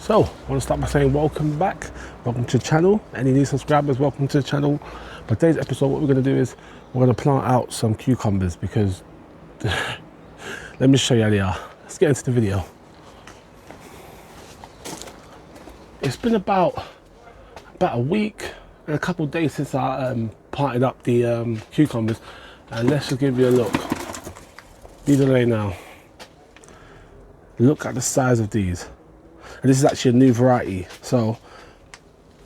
So, I want to start by saying welcome back, welcome to the channel. Any new subscribers, welcome to the channel. For today's episode, what we're going to do is we're going to plant out some cucumbers because let me show you how they are. Let's get into the video. It's been about a week and a couple of days since I planted up the cucumbers, and let's just give you a look. These are they now. Look at the size of these. And this is actually a new variety, so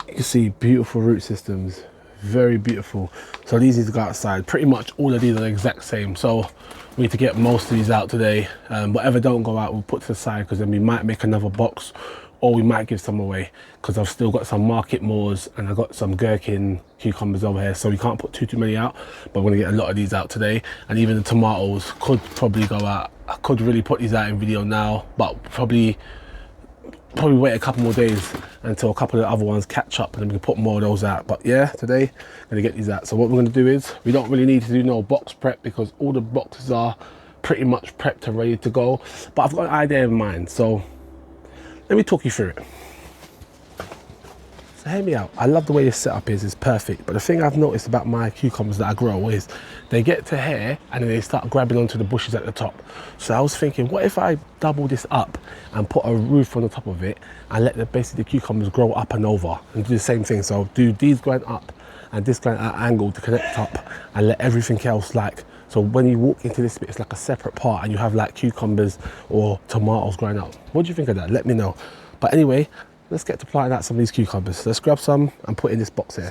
you can see beautiful root systems, very beautiful. So these need to go outside. Pretty much all of these are the exact same, so we need to get most of these out today. Whatever don't go out, we'll put to the side, because then we might make another box, or we might give some away, because I've still got some market moors and I've got some gherkin cucumbers over here, so we can't put too many out, but we're gonna get a lot of these out today. And even the tomatoes could probably go out. I could really put these out in video now, but probably wait a couple more days until a couple of the other ones catch up, and then we can put more of those out. But yeah, today I'm gonna get these out. So what we're gonna do is, we don't really need to do no box prep because all the boxes are pretty much prepped and ready to go, but I've got an idea in mind, so let me talk you through it. So hear me out. I love the way this setup is, it's perfect, but the thing I've noticed about my cucumbers that I grow is they get to here and then they start grabbing onto the bushes at the top. So I was thinking, what if I double this up and put a roof on the top of it and let basically the cucumbers grow up and over, and do the same thing. So do these going up and this going at an angle to connect up, and let everything else, like, so when you walk into this bit, it's like a separate part, and you have like cucumbers or tomatoes growing up. What do you think of that? Let me know. But anyway, let's get to planting out some of these cucumbers. Let's grab some and put in this box here.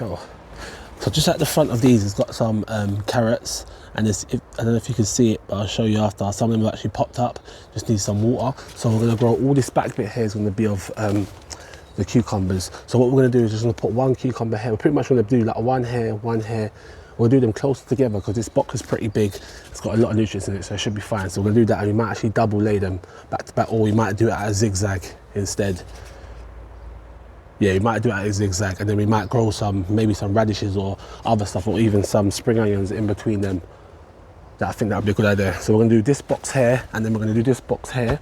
So just at the front of these, it's got some carrots, and I don't know if you can see it, but I'll show you after. Some of them have actually popped up, just need some water. So we're gonna grow all this back bit here is gonna be of the cucumbers. So what we're gonna do is just gonna put one cucumber here. We're pretty much gonna do like one here. We'll do them closer together because this box is pretty big. It's got a lot of nutrients in it, so it should be fine. So we're gonna do that, and we might actually double lay them back to back, or we might do it at a zigzag instead. Yeah, we might do it at a zigzag, and then we might grow maybe some radishes or other stuff, or even some spring onions in between them. I think that would be a good idea. So we're gonna do this box here, and then we're gonna do this box here.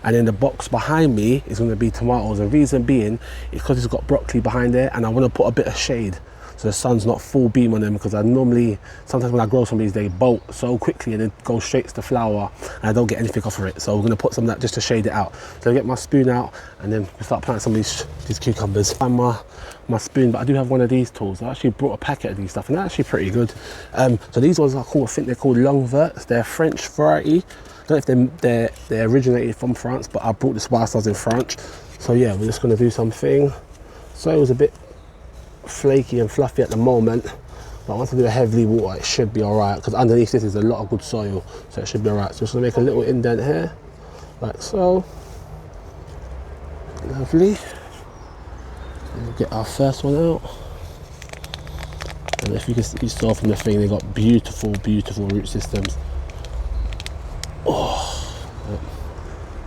And then the box behind me is gonna be tomatoes. The reason being is because it's got broccoli behind there, and I wanna put a bit of shade so the sun's not full beam on them, because sometimes when I grow some of these, they bolt so quickly and then go straight to the flower, and I don't get anything off of it. So we're gonna put some of that just to shade it out. So I get my spoon out, and then we start planting some of these cucumbers. Find my spoon, but I do have one of these tools. I actually brought a packet of these stuff, and they're actually pretty good. So these ones are called, I think they're called long verts. They're a French variety. I don't know if they originated from France, but I brought this whilst I was in France. So yeah, we're just gonna do something. So it was a bit flaky and fluffy at the moment, but once I do a heavily water, it should be all right, because underneath this is a lot of good soil, so it should be all right. So just gonna make a little indent here, like so. Lovely. And we'll get our first one out. And if you saw from the thing, they got beautiful root systems. Oh,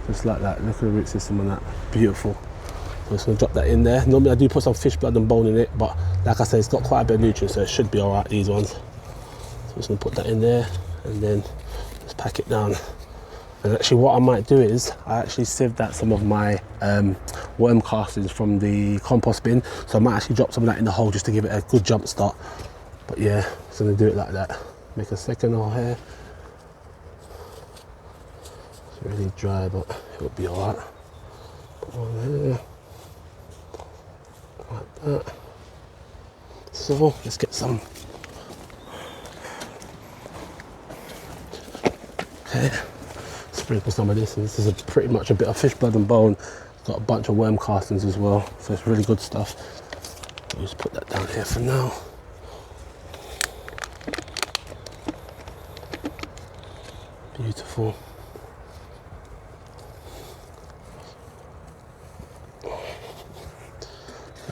just like that. Look at the root system on that. Beautiful. I'm just going to drop that in there. Normally I do put some fish blood and bone in it, but like I said, it's got quite a bit of nutrients, so it should be all right, these ones. So I'm just going to put that in there, and then just pack it down. And actually what I might do is, I actually sieved out some of my worm castings from the compost bin, so I might actually drop some of that in the hole just to give it a good jump start. But yeah, just going to do it like that. Make a second hole here. It's really dry, but it'll be all right. Put one there. Like that. So let's get some. Okay, sprinkle some of this, and this is pretty much a bit of fish blood and bone. It's got a bunch of worm castings as well, so it's really good stuff. I'll just put that down here for now. Beautiful.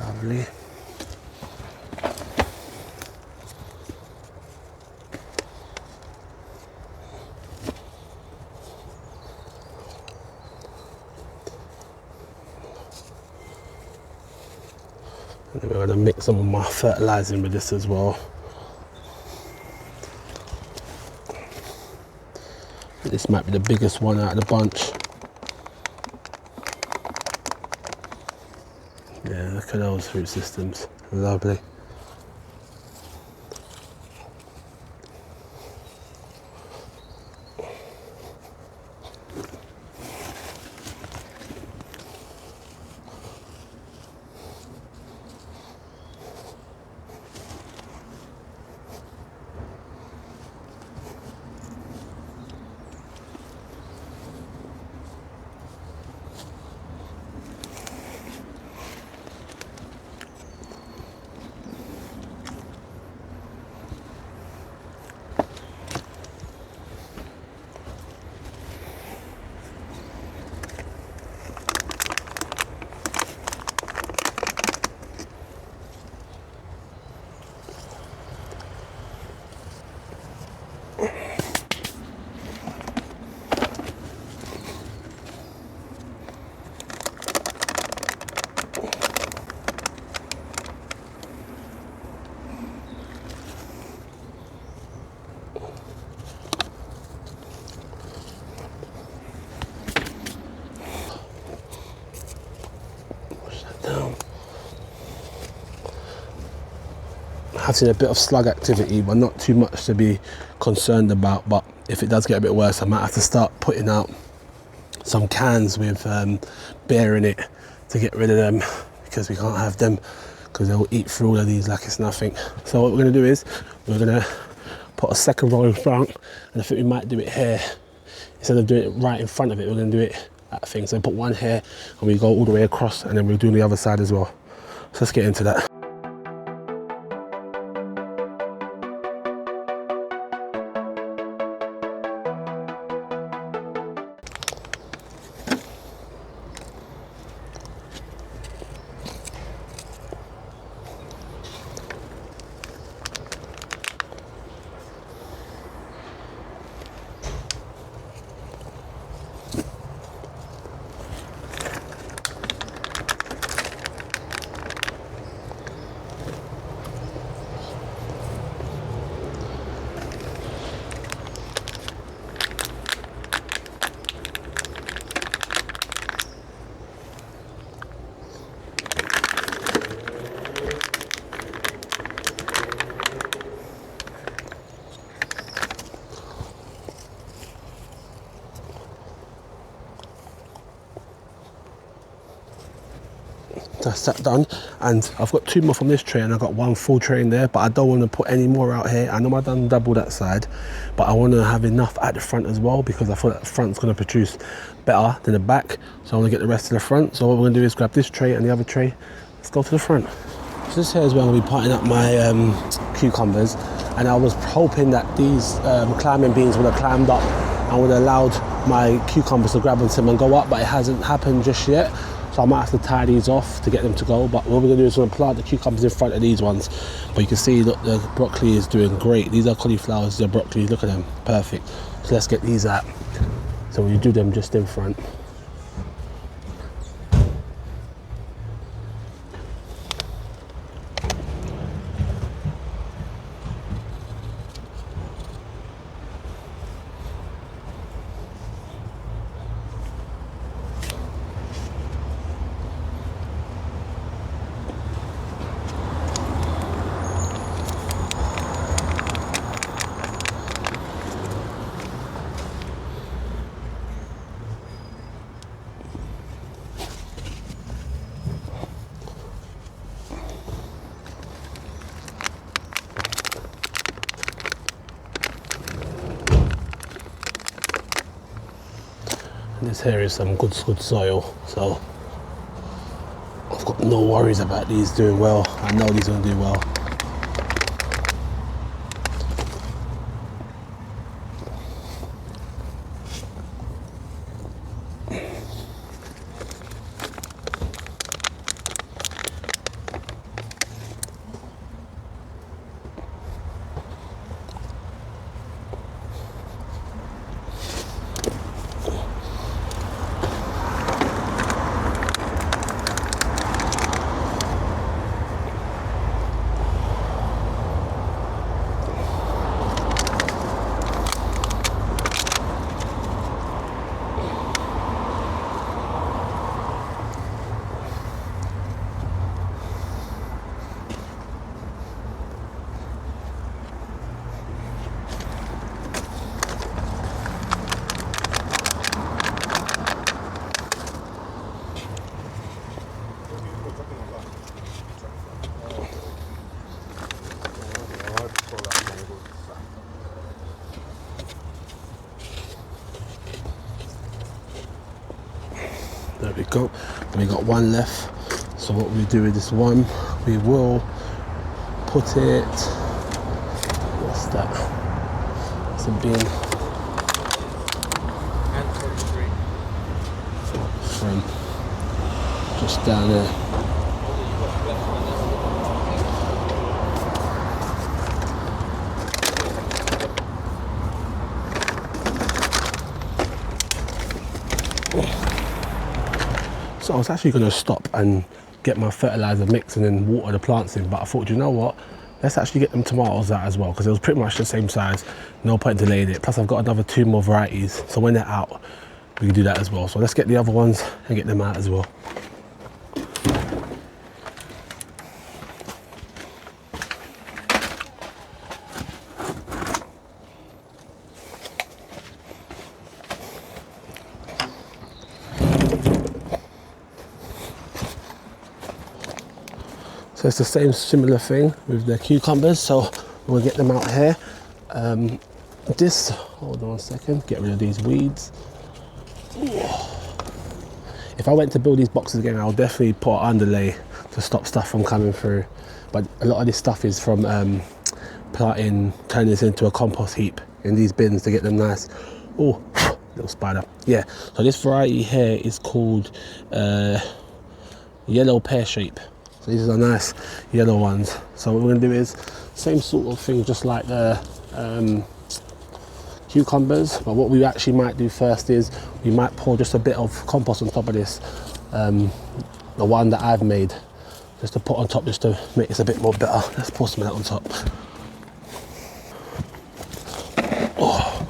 Lovely. And then we're going to mix some of my fertilizer in with this as well. This might be the biggest one out of the bunch. Yeah, look at those root systems. Lovely. Down. I've seen a bit of slug activity, but not too much to be concerned about. But if it does get a bit worse, I might have to start putting out some cans with beer in it to get rid of them, because we can't have them because they'll eat through all of these like it's nothing. So what we're going to do is we're going to put a second roll in front, and I think we might do it here instead of doing it right in front of it. We're going to do it that thing. So we put one here and we go all the way across, and then we'll do the other side as well. So let's get into that. That's that done, and I've got 2 more from this tray, and I've got 1 full tray in there, but I don't want to put any more out here. I know I've done double that side, but I want to have enough at the front as well, because I thought that the front's going to produce better than the back, so I want to get the rest of the front. So what we're going to do is grab this tray and the other tray. Let's go to the front. So this here is where I'm going to be potting up my cucumbers, and I was hoping that these climbing beans would have climbed up and would have allowed my cucumbers to grab onto them and go up, but it hasn't happened just yet. So I might have to tie these off to get them to go. But what we're going to do is we're going to plant the cucumbers in front of these ones. But you can see, look, the broccoli is doing great. These are cauliflowers, they're broccoli, look at them, perfect. So let's get these out. So we do them just in front. This here is some good soil, so I've got no worries about these doing well. I know these are going to do well. go. We got one left. So what we do with this one, we will put it, what's that? It's a bin. From just down there. So I was actually going to stop and get my fertilizer mix and then water the plants in, but I thought, you know what, let's actually get them tomatoes out as well, because it was pretty much the same size, no point delaying it. Plus I've got another 2 more varieties, so when they're out we can do that as well. So let's get the other ones and get them out as well. So it's the same similar thing with the cucumbers, so we'll get them out here. Hold on a second, get rid of these weeds. If I went to build these boxes again, I'll definitely put an underlay to stop stuff from coming through. But a lot of this stuff is from turning this into a compost heap in these bins to get them nice. Oh, little spider. Yeah, so this variety here is called yellow pear shape. So these are nice yellow ones. So what we're gonna do is same sort of thing, just like the cucumbers, but what we actually might do first is we might pour just a bit of compost on top of this, the one that I've made, just to put on top, just to make this a bit more better. Let's pour some of that on top. Oh.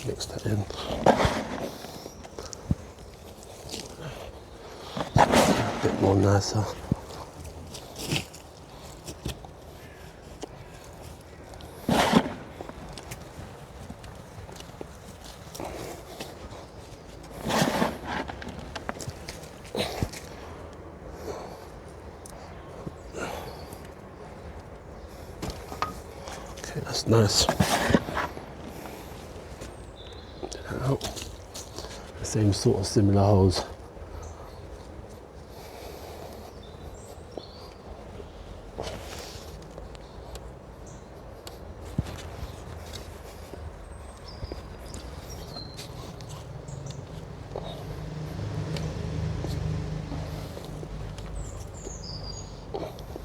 Mix that in. A bit more nicer. Okay, that's nice. Now, the same sort of similar holes.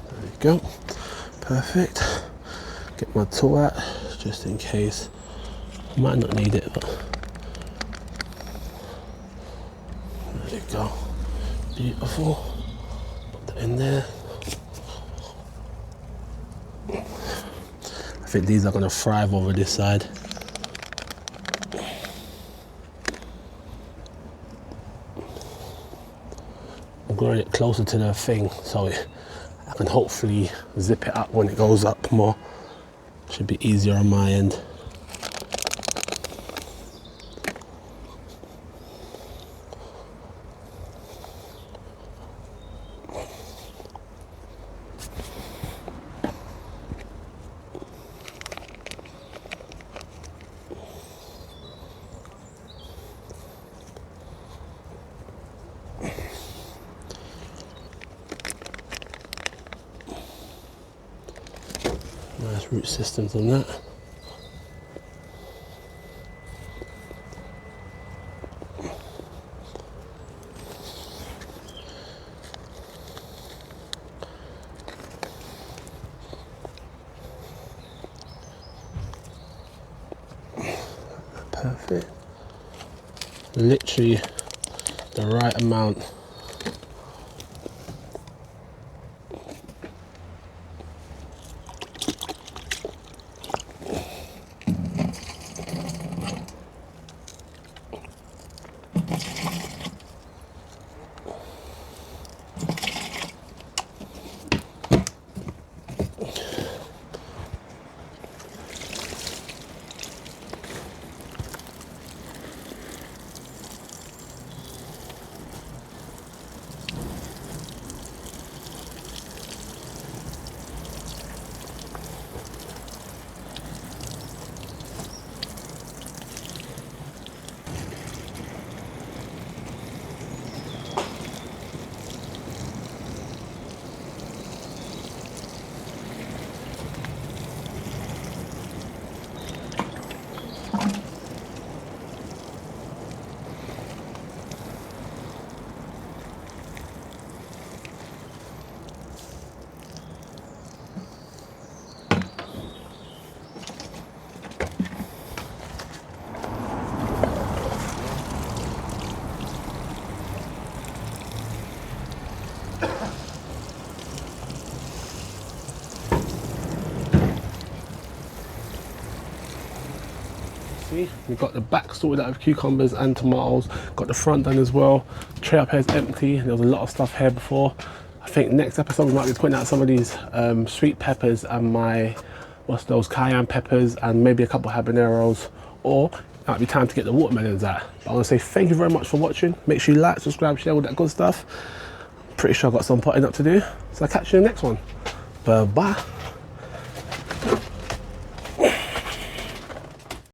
There we go. Perfect. Get my tool out just in case. Might not need it, but there you go. Beautiful. Put that in there. I think these are going to thrive over this side. I'm growing it closer to the thing, so I can hopefully zip it up when it goes up more. Should be easier on my end. Nice root systems on that. Perfect. Literally the right amount. See, we've got the back sorted out of cucumbers and tomatoes, got the front done as well. Tray up here is empty, there was a lot of stuff here before. I think next episode we might be putting out some of these sweet peppers and my, what's those, cayenne peppers, and maybe a couple habaneros, or it might be time to get the watermelons out. But I want to say thank you very much for watching. Make sure you like, subscribe, share, all that good stuff. Pretty sure I've got some potting up to do, so I'll catch you in the next one. Bye bye.